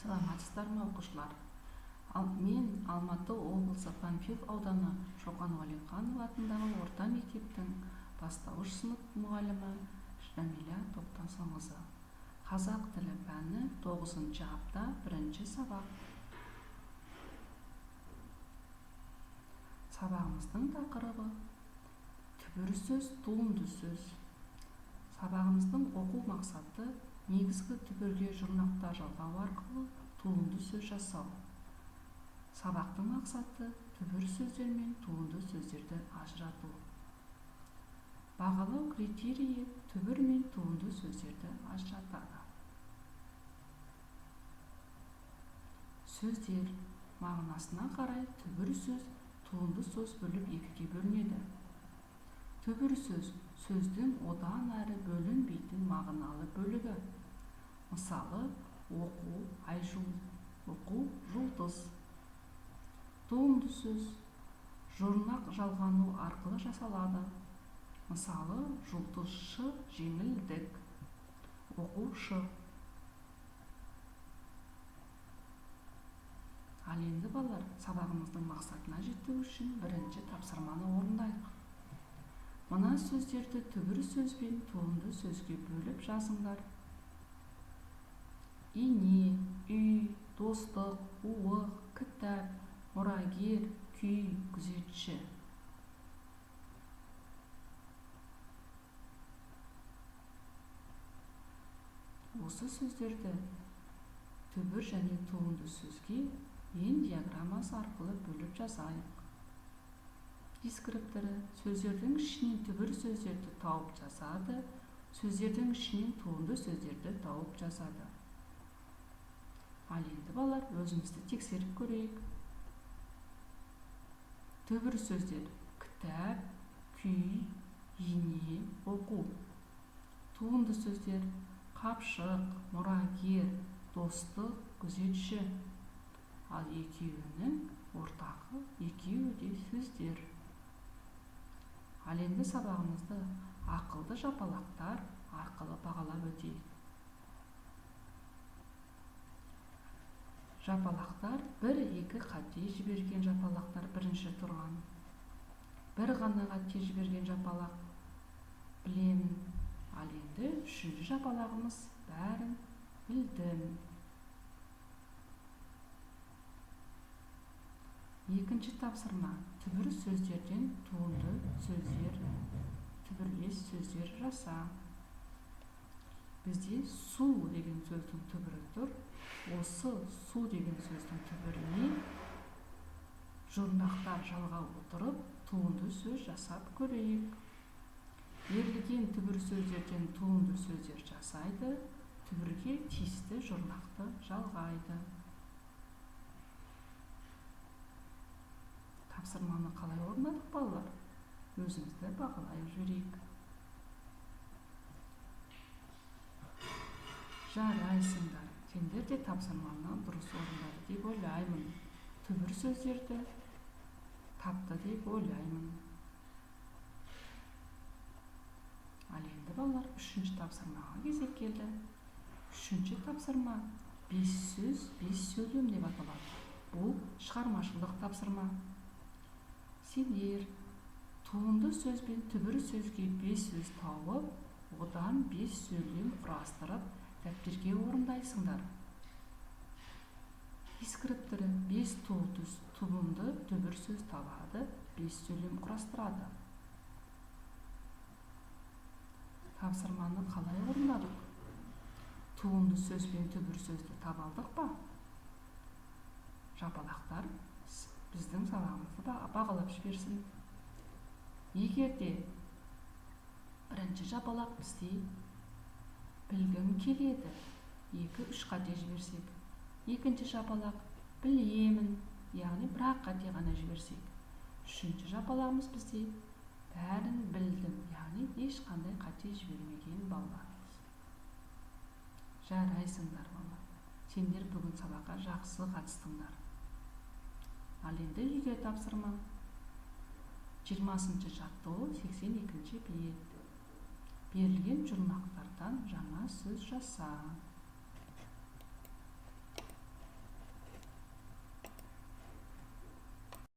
Саламатсыздарбы окуучулар? Мен Алматы облысы Панфилов ауданы Шоқан Уалиханов атындагы орта мектептин баштауыш сынып мугалими Жамиля Токтосун кызы. Казак тили пәни 9-апта 1-сабак. Сабагыбыздын такырыбы түбүр сөз, туунду сөз. Сабагыбыздын окуу максаты негизги түбүргө журнактар жалгоо аркылуу туунду сөз жасоо. Сабактын максаты түбүр сөздөр менен туунду сөздөрдү ажыратуу. Багалоо критерийи түбүр менен туунду сөздөрдү ажыратады. Сөздөр мағынасына карай түбүр сөз, туунду сөз бөлүп экиге бөлүнөдү. Түбүр сөз сөздүн одан ары бөлүнбейтин мағыналы бөлүгү. Мисалы, окуу, айжул, окуу, жулдуз. Туунду сөз журнак жалгануу аркылуу жасалады. Мисалы, жулдуз ш жеңилдик, окуу ш. Ал энди балдар, сабагыбыздын максатына жетүү үчүн биринчи тапсырманы орундайлык. Мына сөздөрдү түбүр сөз бен туунду сөзгө бөлүп жазыңдар. Ине, үй, достук, убак, китап, мурагер, күй, күзөтчү. Осы сөздөрдү түбүр жана туунду сөзгө эн диаграммасы аркылуу бөлүп жазайык. Дискриптори сөздөрдүн ичинен түбүр сөздөрдү тауып жазады, сөздөрдүн ичинен туунду сөздөрдү тауып жазады. Ал энди балдар өзүбүздү текшерип көрөйүк. Түбүр сөздөр: китап, күй, ине, окуу. Туунду сөздөр: капшык, мурагер, достук, күзөтчү. Ал экөөнүн ортогу экөө де сөздөр. Ал энди сабагыбызды акылды жапалактар аркылуу багалап өтөйүк. Жапалактар 1-2 кате жиберген жапалактар биринчи турган. Бир гана кате жиберген жапалак билемин. Ал энди 3-чү жапалагыбыз бәрин билдим. Экинчи тапсырма: түбүр сөздөрдөн туунду сөздөр, түбүрлес сөздөр жаса. Бизде суу деген сөздүн түбүрү тур. Осы суу деген сөздүн түбүрүнө журнактар жалгап отуруп туунду сөз жасап көрөйүк. Берилген түбүр сөздөрдөн туунду сөздөр жасайды, түбүргө тиісті журнакты жалгайды. Тапсырманы калай орундадык балдар? Өзүңүздү багалай жүрөйүк. Жарайсыңдар. Сендер де тапсырманы дұрыс орындады деп ойлаймын. Түбір сөздерді тапты деп ойлаймын. Ал енді балалар 3-чү тапсырмаға кезек келді. 3-чү тапсырма 5 сөз, 5 сөйлем деп аталады. Бұл шығармашылық тапсырма. Сендер туунду сөз бен түбір сөзге 5 сөз тауып, одан 5 сөйлем құрастырып, дәптерге орындайсыңдар. Дискриптори 5 туунду түбүр сөз табады, 5 сөйлем құрастырады. Тапсырманы қалай орындадык? Туунду сөз бен түбүр сөздү таба алдык па? Жапалактар биздин сабагыбызды багалап жиберсин. Эгерде биринчи жапалак бизде билгим келеді 2-3 кате жиберсек, экинчи жапалак билемин, яғни 1 кате гана жиберсек, 3-чү жапалагыбыз бизде бәрин билдим, яғни эч кандай кате жибермеген балдарыбыз. Жарайсыңдар балдар. Сендер бүгүн сабакка жакшы катыштыңдар. Ал энди үйгө тапсырма. 20-чы жаттоо 82-бет. Берилген журнактардан жаңа сөз жаса.